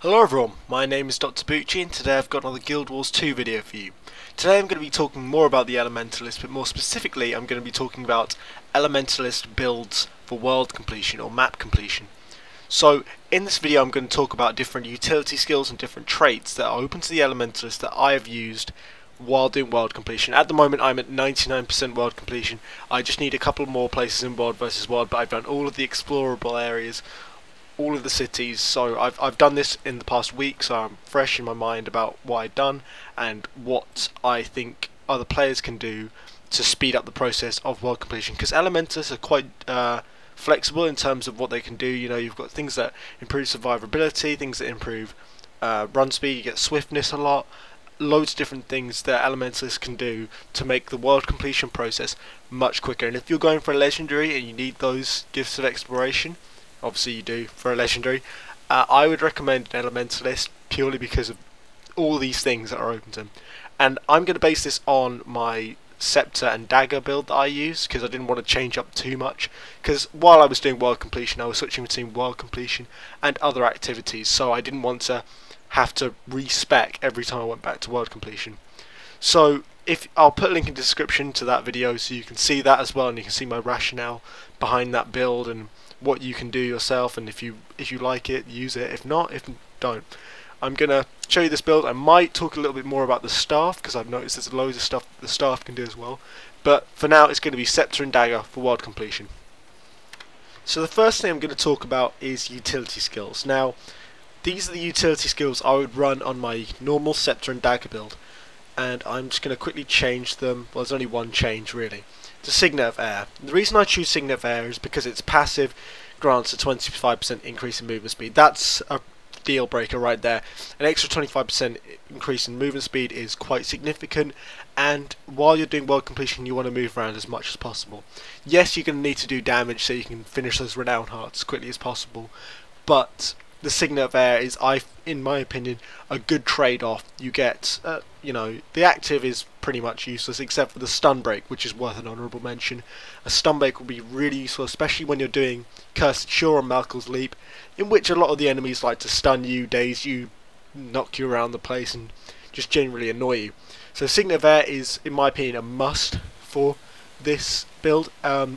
Hello everyone, my name is Dr. Bucci and today I've got another Guild Wars 2 video for you. Today I'm going to be talking more about the Elementalist, but more specifically I'm going to be talking about Elementalist builds for world completion or map completion. So in this video I'm going to talk about different utility skills and different traits that are open to the Elementalist that I have used while doing world completion. At the moment I'm at 99% world completion. I just need a couple more places in world versus world, but I've done all of the explorable areas, all of the cities, so I've done this in the past week, so I'm fresh in my mind about what I've done and what I think other players can do to speed up the process of world completion, because Elementalists are quite flexible in terms of what they can do. You know, you've got things that improve survivability, things that improve run speed, you get swiftness a lot, loads of different things that Elementalists can do to make the world completion process much quicker. And if you're going for a legendary and you need those gifts of exploration, obviously you do for a legendary, I would recommend an Elementalist purely because of all these things that are open to them. And I'm going to base this on my Scepter and Dagger build that I use, because I didn't want to change up too much, because while I was doing world completion I was switching between world completion and other activities, so I didn't want to have to respec every time I went back to world completion. So I'll put a link in the description to that video so you can see that as well, and you can see my rationale behind that build and what you can do yourself, and if you like it, use it. If not, don't. I'm gonna show you this build. I might talk a little bit more about the staff, because I've noticed there's loads of stuff the staff can do as well, but for now it's going to be Scepter and Dagger for world completion. So the first thing I'm going to talk about is utility skills. Now these are the utility skills I would run on my normal Scepter and Dagger build, and I'm just going to quickly change them. Well, there's only one change really. To Signet of Air. The reason I choose Signet of Air is because its passive grants a 25% increase in movement speed. That's a deal breaker right there. An extra 25% increase in movement speed is quite significant, and while you're doing world completion you want to move around as much as possible. Yes, you're going to need to do damage so you can finish those renown hearts as quickly as possible, but the Signet of Air is, in my opinion, a good trade-off. You get, you know, the active is pretty much useless except for the stun break, which is worth an honourable mention. A stun break will be really useful, especially when you're doing Cursed Shore or Malcolm's Leap, in which a lot of the enemies like to stun you, daze you, knock you around the place, and just generally annoy you. So Signet of Air is, in my opinion, a must for this build.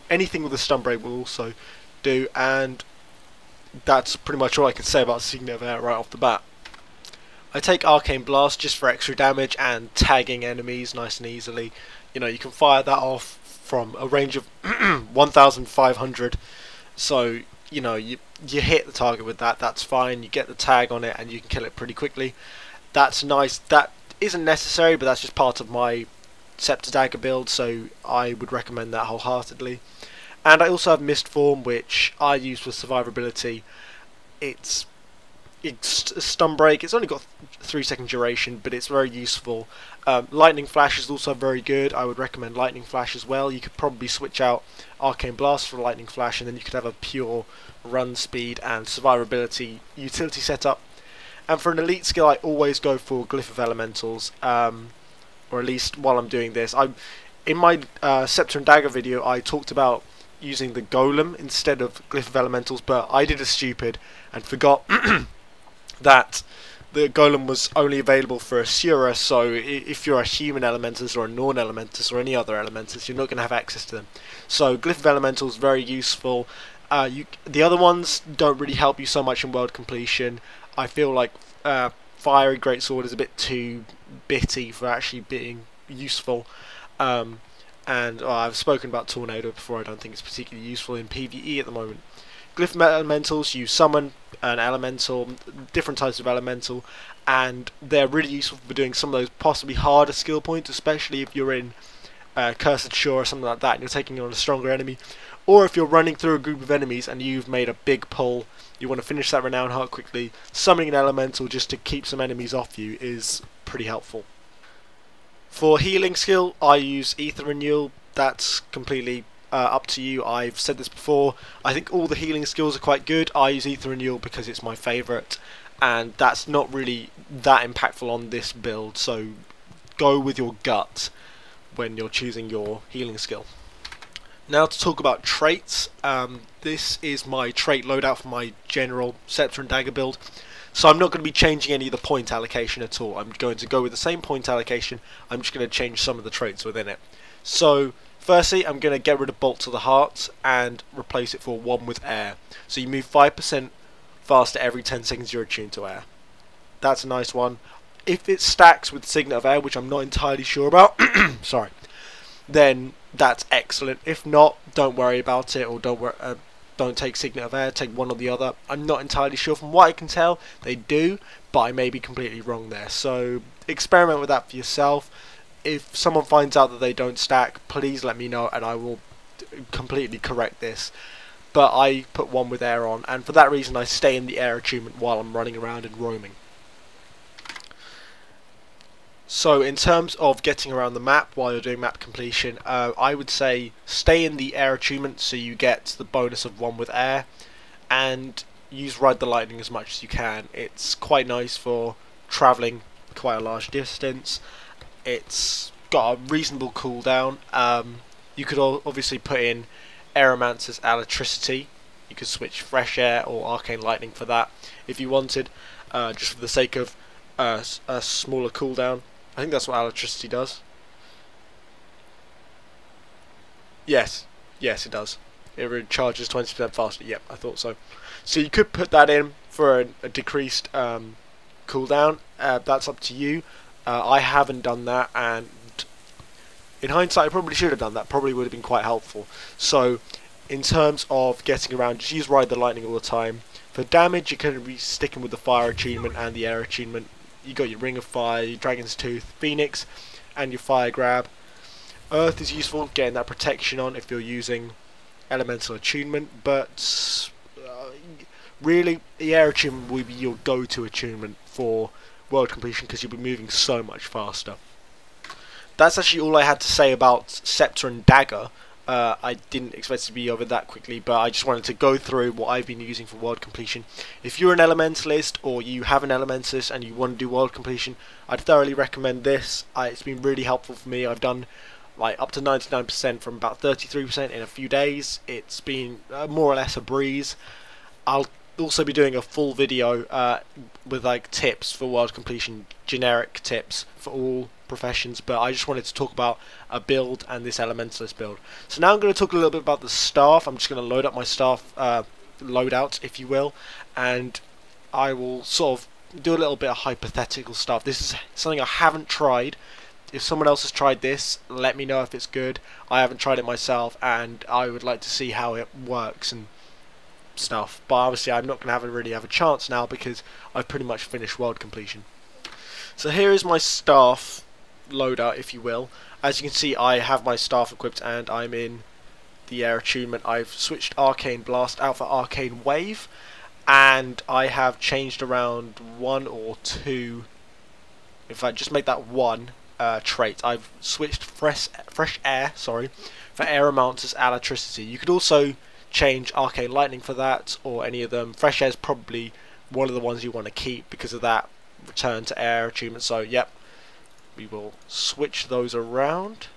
Anything with a stun break will also do, and that's pretty much all I can say about Signet of Air right off the bat. I take Arcane Blast just for extra damage and tagging enemies nice and easily. You know, you can fire that off from a range of 1,500, so you know, you hit the target with that, that's fine, you get the tag on it and you can kill it pretty quickly. That's nice. That isn't necessary, but that's just part of my Scepter Dagger build, so I would recommend that wholeheartedly. And I also have Mist Form, which I use for survivability. It's a stun break. It's only got 3-second duration, but it's very useful. Lightning Flash is also very good. I would recommend Lightning Flash as well. You could probably switch out Arcane Blast for Lightning Flash, and then you could have a pure run speed and survivability utility setup. And for an elite skill, I always go for Glyph of Elementals, or at least while I'm doing this. In my Scepter and Dagger video, I talked about using the Golem instead of Glyph of Elementals, but I did a stupid and forgot that the Golem was only available for Asura, so if you're a human Elementalist or a non-Elementalist or any other Elementalist, you're not going to have access to them. So Glyph of Elementals is very useful. The other ones don't really help you so much in world completion. I feel like Fiery Greatsword is a bit too bitty for actually being useful. And I've spoken about Tornado before. I don't think it's particularly useful in PvE at the moment. Glyph of Elementals, you summon an elemental, different types of elemental, and they're really useful for doing some of those possibly harder skill points, especially if you're in Cursed Shore or something like that and you're taking on a stronger enemy, or if you're running through a group of enemies and you've made a big pull, you want to finish that renown heart quickly. Summoning an elemental just to keep some enemies off you is pretty helpful. For healing skill, I use Ether Renewal. That's completely up to you. I've said this before. I think all the healing skills are quite good. I use Ether Renewal because it's my favourite, and that's not really that impactful on this build, so go with your gut when you're choosing your healing skill. Now to talk about traits. This is my trait loadout for my general Scepter and Dagger build. So I'm not going to be changing any of the point allocation at all. I'm going to go with the same point allocation. I'm just going to change some of the traits within it. So firstly, I'm going to get rid of Bolt to the Heart and replace it for 1 with Air. So you move 5% faster every 10 seconds you're attuned to air. That's a nice one. If it stacks with Signet of Air, which I'm not entirely sure about, sorry, then that's excellent. If not, don't worry about it, or don't take Signet of Air, take one or the other. I'm not entirely sure. From what I can tell, they do, but I may be completely wrong there. So experiment with that for yourself. If someone finds out that they don't stack, please let me know and I will completely correct this. But I put 1 with Air on, and for that reason I stay in the Air attunement while I'm running around and roaming. So in terms of getting around the map while you're doing map completion, I would say stay in the Air attunement so you get the bonus of 1 with Air, and use Ride the Lightning as much as you can. It's quite nice for travelling quite a large distance. It's got a reasonable cooldown. You could obviously put in Aeromancer's Electricity. You could switch Fresh Air or Arcane Lightning for that if you wanted, just for the sake of a smaller cooldown. I think that's what Electricity does. Yes, it does. It recharges 20% faster. Yep, I thought so. So you could put that in for a decreased cooldown. That's up to you. I haven't done that, and in hindsight I probably should have done that. Probably would have been quite helpful. So in terms of getting around, just use Ride the Lightning all the time. For damage, you're going to be sticking with the Fire attunement and the Air attunement. You got your Ring of Fire, your Dragon's Tooth, Phoenix, and your Fire Grab. Earth is useful, getting that protection on if you're using Elemental attunement, but really the Air attunement will be your go-to attunement for world completion because you'll be moving so much faster. That's actually all I had to say about Scepter and Dagger. I didn't expect it to be over that quickly, but I just wanted to go through what I've been using for world completion. If you're an Elementalist or you have an Elementalist and you want to do world completion, I'd thoroughly recommend this. It's been really helpful for me. I've done like up to 99% from about 33% in a few days. It's been more or less a breeze. I'll also be doing a full video with like tips for world completion, generic tips for all professions, but I just wanted to talk about a build and this Elementalist build. So now I'm going to talk a little bit about the staff. I'm just going to load up my staff loadout, if you will, and I will sort of do a little bit of hypothetical stuff. This is something I haven't tried. If someone else has tried this, let me know if it's good. I haven't tried it myself, and I would like to see how it works and stuff, but obviously I'm not going to really have a chance now because I've pretty much finished world completion. So here is my staff loadout, if you will. As you can see, I have my staff equipped and I'm in the Air attunement. I've switched Arcane Blast out for Arcane Wave, and I have changed around 1 or 2, in fact just make that 1 trait. I've switched Fresh Air, sorry, for Aeromancer's Electricity. You could also change Arcane Lightning for that, or any of them. Fresh Air is probably one of the ones you want to keep because of that return to air achievement. So yep, we will switch those around.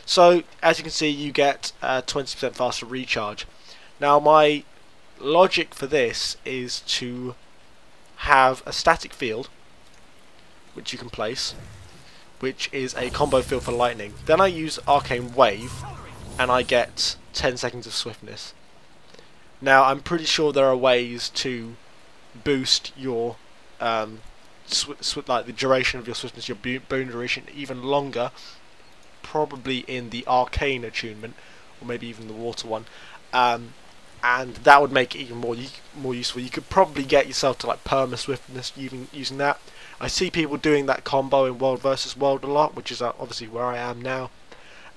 So as you can see, you get 20% faster recharge. Now my logic for this is to have a static field which you can place, which is a combo field for lightning. Then I use Arcane Wave and I get 10 seconds of swiftness. Now I'm pretty sure there are ways to boost your like the duration of your swiftness, your boon duration even longer, probably in the arcane attunement or maybe even the water one, and that would make it even more useful. You could probably get yourself to like perma swiftness even using that. I see people doing that combo in World versus World a lot, which is obviously where I am now,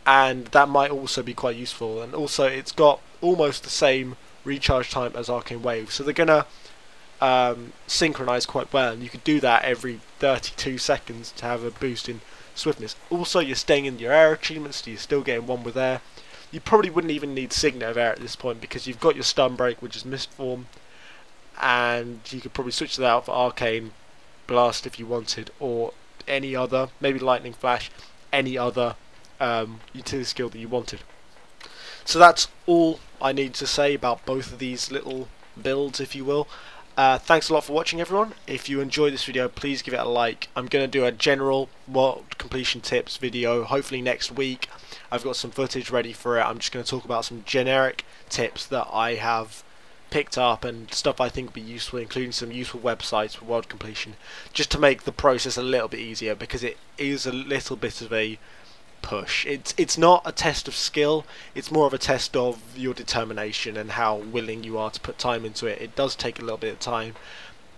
and that might also be quite useful. And also it's got almost the same recharge time as Arcane Wave, so they're gonna synchronize quite well, and you could do that every 32 seconds to have a boost in swiftness. Also you're staying in your air achievements, so you're still getting 1 with air. You probably wouldn't even need Signet of Air at this point because you've got your stun break, which is Mist Form, and you could probably switch that out for Arcane Blast if you wanted, or any other, maybe Lightning Flash, any other utility skill that you wanted. So that's all I need to say about both of these little builds, if you will. Thanks a lot for watching, everyone. If you enjoyed this video, please give it a like. I'm going to do a general world completion tips video hopefully next week. I've got some footage ready for it. I'm just going to talk about some generic tips that I have picked up and stuff I think will be useful, including some useful websites for world completion, just to make the process a little bit easier, because it is a little bit of a push. It's not a test of skill, it's more of a test of your determination and how willing you are to put time into it. It does take a little bit of time,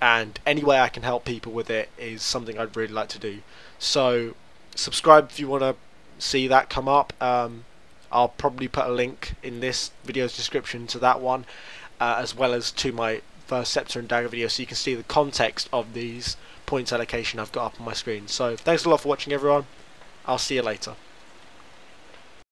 and any way I can help people with it is something I'd really like to do. So subscribe if you want to see that come up. I'll probably put a link in this video's description to that one, as well as to my first Scepter and Dagger video, so you can see the context of these points allocation I've got up on my screen. So thanks a lot for watching, everyone. I'll see you later.